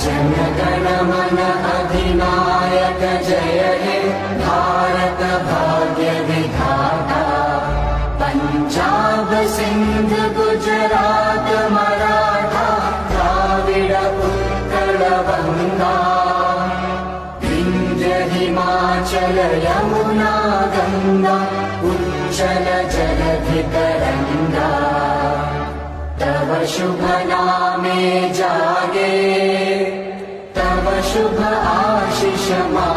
जनगणमन अधिनायक जय हे भारत भाग्य विधाता। पंजाब सिंध गुजरात मराठा द्राविड उत्कल गंगा। विंध्य हिमाचल यमुना गंगा उच्चल जलधि तरंगा। तव शुभ नामे जागे तव शुभ आशीष मा